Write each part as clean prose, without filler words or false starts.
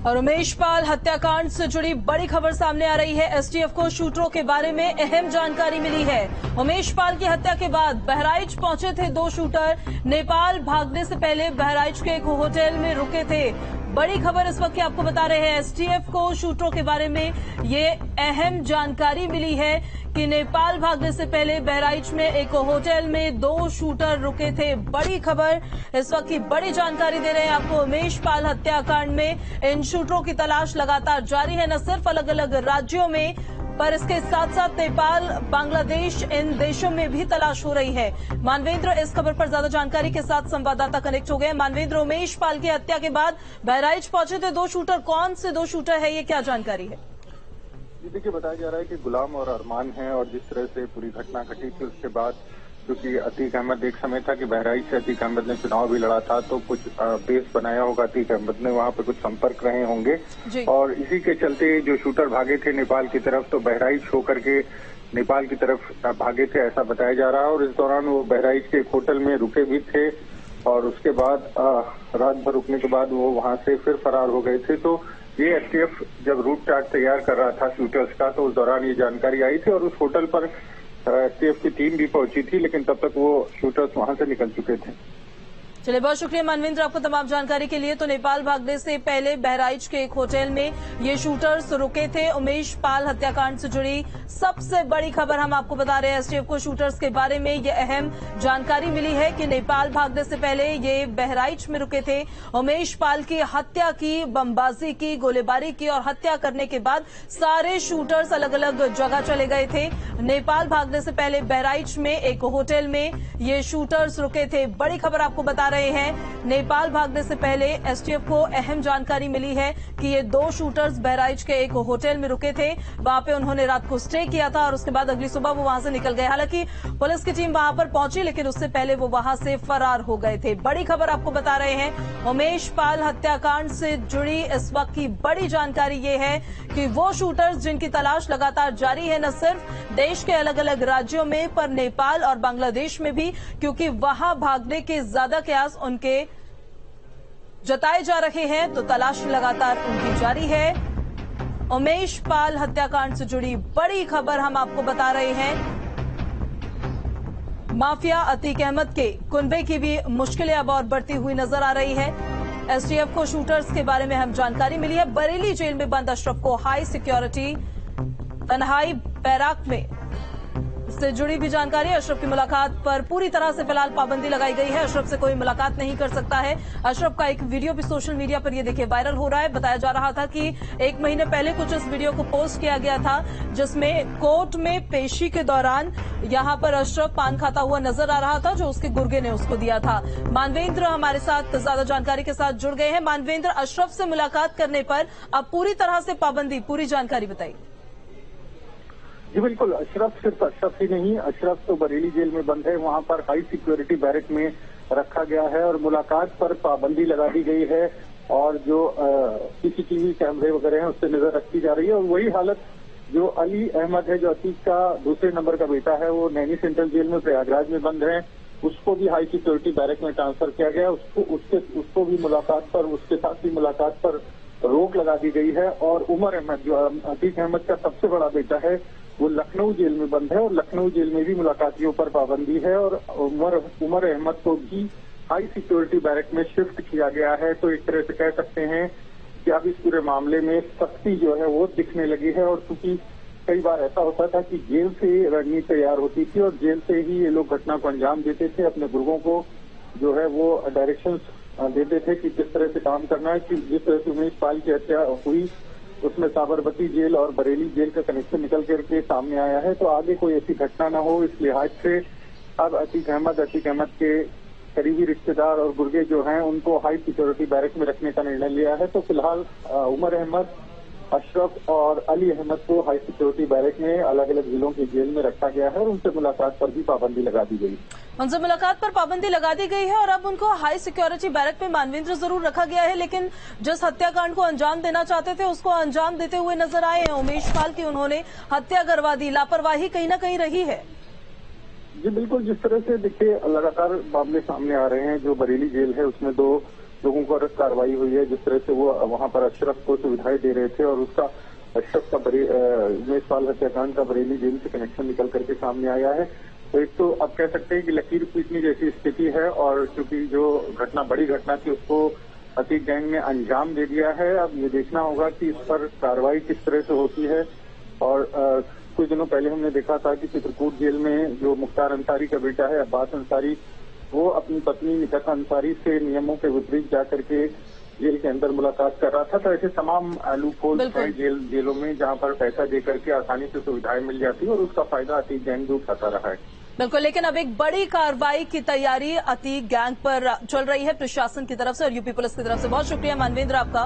और उमेश पाल हत्याकांड से जुड़ी बड़ी खबर सामने आ रही है। एसटीएफ को शूटरों के बारे में अहम जानकारी मिली है। उमेश पाल की हत्या के बाद बहराइच पहुंचे थे दो शूटर। नेपाल भागने से पहले बहराइच के एक होटल में रुके थे। बड़ी खबर इस वक्त की आपको बता रहे हैं। एसटीएफ को शूटरों के बारे में ये अहम जानकारी मिली है कि नेपाल भागने से पहले बहराइच में एक होटल में दो शूटर रुके थे। बड़ी खबर इस वक्त की बड़ी जानकारी दे रहे हैं आपको। उमेश पाल हत्याकांड में इन शूटरों की तलाश लगातार जारी है, न सिर्फ अलग अलग राज्यों में पर इसके साथ साथ नेपाल, बांग्लादेश, इन देशों में भी तलाश हो रही है। मानवेंद्र इस खबर पर ज्यादा जानकारी के साथ संवाददाता कनेक्ट हो गए। मानवेंद्र, उमेश पाल की हत्या के बाद बहराइच पहुंचे थे दो शूटर। कौन से दो शूटर है, ये क्या जानकारी है? देखिए, बताया जा रहा है कि गुलाम और अरमान हैं और जिस तरह से पूरी घटना घटी थी उसके बाद क्योंकि अतीक अहमद एक समय था कि बहराइच से अतीक अहमद ने चुनाव भी लड़ा था, तो कुछ बेस बनाया होगा अतीक अहमद ने, वहां पे कुछ संपर्क रहे होंगे और इसी के चलते जो शूटर भागे थे नेपाल की तरफ, तो बहराइच होकर के नेपाल की तरफ भागे थे, ऐसा बताया जा रहा है। और इस दौरान वो बहराइच के एक होटल में रुके भी थे और उसके बाद रात भर रुकने के बाद वो वहां से फिर फरार हो गए थे। तो ये एसटीएफ जब रूट चार्ट तैयार कर रहा था शूटर्स का, तो उस दौरान ये जानकारी आई थी और उस होटल पर एसटीएफ की टीम भी पहुंची थी, लेकिन तब तक वो शूटर्स वहां से निकल चुके थे। चलिए, बहुत शुक्रिया मानवेंद्र आपको तमाम जानकारी के लिए। तो नेपाल भागने से पहले बहराइच के एक होटल में ये शूटर्स रुके थे। उमेश पाल हत्याकांड से जुड़ी सबसे बड़ी खबर हम आपको बता रहे हैं। एसटीएफ को शूटर्स के बारे में ये अहम जानकारी मिली है कि नेपाल भागने से पहले ये बहराइच में रुके थे। उमेश पाल की हत्या की, बमबाजी की, गोलीबारी की और हत्या करने के बाद सारे शूटर्स अलग अलग जगह चले गए थे। नेपाल भागने से पहले बहराइच में एक होटल में ये शूटर्स रुके थे। बड़ी खबर आपको बता रहे हैं। नेपाल भागने से पहले एसटीएफ को अहम जानकारी मिली है कि ये दो शूटर्स बहराइच के एक होटल में रुके थे। वहां पे उन्होंने रात को स्टे किया था और उसके बाद अगली सुबह वो वहां से निकल गए। हालांकि पुलिस की टीम वहां पर पहुंची, लेकिन उससे पहले वो वहां से फरार हो गए थे। बड़ी खबर आपको बता रहे हैं। उमेश पाल हत्याकांड से जुड़ी इस वक्त की बड़ी जानकारी ये है कि वो शूटर्स जिनकी तलाश लगातार जारी है, न सिर्फ देश के अलग अलग राज्यों में पर नेपाल और बांग्लादेश में भी, क्योंकि वहां भागने के ज्यादा कयास उनके जताए जा रहे हैं, तो तलाश लगातार उनकी जारी है। उमेश पाल हत्याकांड से जुड़ी बड़ी खबर हम आपको बता रहे हैं। माफिया अतीक अहमद के कुनबे की भी मुश्किलें अब और बढ़ती हुई नजर आ रही है। एसटीएफ को शूटर्स के बारे में हम जानकारी मिली है। बरेली जेल में बंद अशरफ को हाई सिक्योरिटी तन्हाई बैराक में से जुड़ी भी जानकारी। अशरफ की मुलाकात पर पूरी तरह से फिलहाल पाबंदी लगाई गई है। अशरफ से कोई मुलाकात नहीं कर सकता है। अशरफ का एक वीडियो भी सोशल मीडिया पर ये देखिए वायरल हो रहा है। बताया जा रहा था कि एक महीने पहले कुछ इस वीडियो को पोस्ट किया गया था, जिसमें कोर्ट में पेशी के दौरान यहां पर अशरफ पान खाता हुआ नजर आ रहा था, जो उसके गुर्गे ने उसको दिया था। मानवेंद्र हमारे साथ ज्यादा जानकारी के साथ जुड़ गए हैं। मानवेंद्र, अशरफ से मुलाकात करने पर अब पूरी तरह से पाबंदी, पूरी जानकारी बताइए। जी बिल्कुल, अशरफ सिर्फ अशरफ ही नहीं, अशरफ तो बरेली जेल में बंद है, वहां पर हाई सिक्योरिटी बैरक में रखा गया है और मुलाकात पर पाबंदी लगा दी गई है और जो सीसीटीवी कैमरे वगैरह हैं उससे नजर रखी जा रही है। और वही हालत जो अली अहमद है, जो अतीक का दूसरे नंबर का बेटा है, वो नैनी सेंट्रल जेल में प्रयागराज में बंद है, उसको भी हाई सिक्योरिटी बैरक में ट्रांसफर किया गया। उसको भी मुलाकात पर, उसके साथ ही मुलाकात पर रोक लगा दी गई है। और उमर अहमद, जो अतीक अहमद का सबसे बड़ा बेटा है, वो लखनऊ जेल में बंद है और लखनऊ जेल में भी मुलाकातियों पर पाबंदी है और उमर अहमद को भी हाई सिक्योरिटी बैरक में शिफ्ट किया गया है। तो एक तरह से कह सकते हैं कि अब इस पूरे मामले में सख्ती जो है वो दिखने लगी है। और क्योंकि कई बार ऐसा होता था कि जेल से रणनीति तैयार होती थी और जेल से ही ये लोग घटना को अंजाम देते थे, अपने गुर्गों को जो है वो डायरेक्शंस देते थे कि किस तरह से काम करना है। कि जिस तरह से उमेश पाल की हत्या हुई उसमें साबरमती जेल और बरेली जेल का कनेक्शन निकल करके सामने आया है, तो आगे कोई ऐसी घटना न हो, इस लिहाज से अब अतीक अहमद के करीबी रिश्तेदार और गुर्गे जो हैं उनको हाई सिक्योरिटी बैरक में रखने का निर्णय लिया है। तो फिलहाल उमर अहमद, अशरफ और अली अहमद को हाई सिक्योरिटी बैरक में अलग अलग जिलों के जेल में रखा गया है और उनसे मुलाकात पर भी पाबंदी लगा दी गई। उनसे मुलाकात पर पाबंदी लगा दी गई है और अब उनको हाई सिक्योरिटी बैरक में मानवेंद्र जरूर रखा गया है, लेकिन जिस हत्याकांड को अंजाम देना चाहते थे उसको अंजाम देते हुए नजर आए हैं उमेश पाल की। उन्होंने हत्या करवा दी, लापरवाही कहीं ना कहीं रही है। जी बिल्कुल, जिस तरह से देखिए लगातार मामले सामने आ रहे हैं, जो बरेली जेल है उसमें दो लोगों पर कार्रवाई हुई है। जिस तरह से वो वहां पर अशरफ को सुविधाएं दे रहे थे और उसका अशरफ का उमेश पाल हत्याकांड का बरेली जेल से कनेक्शन निकल करके सामने आया है। तो एक तो अब कह सकते हैं कि लकीर पीटने जैसी स्थिति है और क्योंकि जो घटना बड़ी घटना थी उसको अतीक गैंग ने अंजाम दे दिया है। अब ये देखना होगा कि इस पर कार्रवाई किस तरह से होती है। और कुछ दिनों पहले हमने देखा था कि चित्रकूट जेल में जो मुख्तार अंसारी का बेटा है अब्बास अंसारी, वो अपनी पत्नी निकत अंसारी से नियमों के विपरीत जाकर के जेल के अंदर मुलाकात कर रहा था। तो ऐसे तमाम लूप होल्स हैं जेलों में जहां पर पैसा दे करके आसानी से सुविधाएं मिल जाती है और उसका फायदा अतीक गैंग भी उठाता रहा है। बिल्कुल, लेकिन अब एक बड़ी कार्रवाई की तैयारी अतीक गैंग पर चल रही है प्रशासन की तरफ से और यूपी पुलिस की तरफ से। बहुत शुक्रिया मानवेंद्र आपका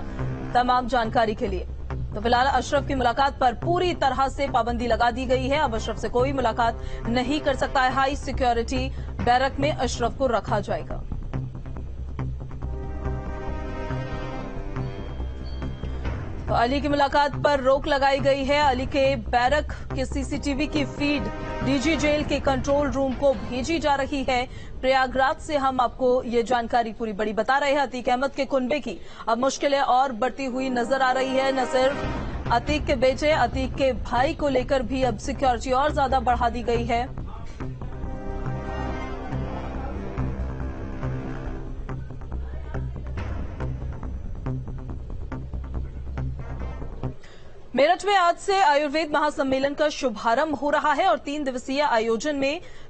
तमाम जानकारी के लिए। तो फिलहाल अशरफ की मुलाकात पर पूरी तरह से पाबंदी लगा दी गई है। अब अशरफ से कोई मुलाकात नहीं कर सकता है। हाई सिक्योरिटी बैरक में अशरफ को रखा जाएगा। तो अली की मुलाकात पर रोक लगाई गई है। अली के बैरक के सीसीटीवी की फीड डीजी जेल के कंट्रोल रूम को भेजी जा रही है। प्रयागराज से हम आपको ये जानकारी पूरी बड़ी बता रहे हैं। अतीक अहमद के कुनबे की अब मुश्किलें और बढ़ती हुई नजर आ रही है। न सिर्फ अतीक के बेटे, अतीक के भाई को लेकर भी अब सिक्योरिटी और ज्यादा बढ़ा दी गई है। मेरठ में आज से आयुर्वेद महासम्मेलन का शुभारंभ हो रहा है और 3 दिवसीय आयोजन में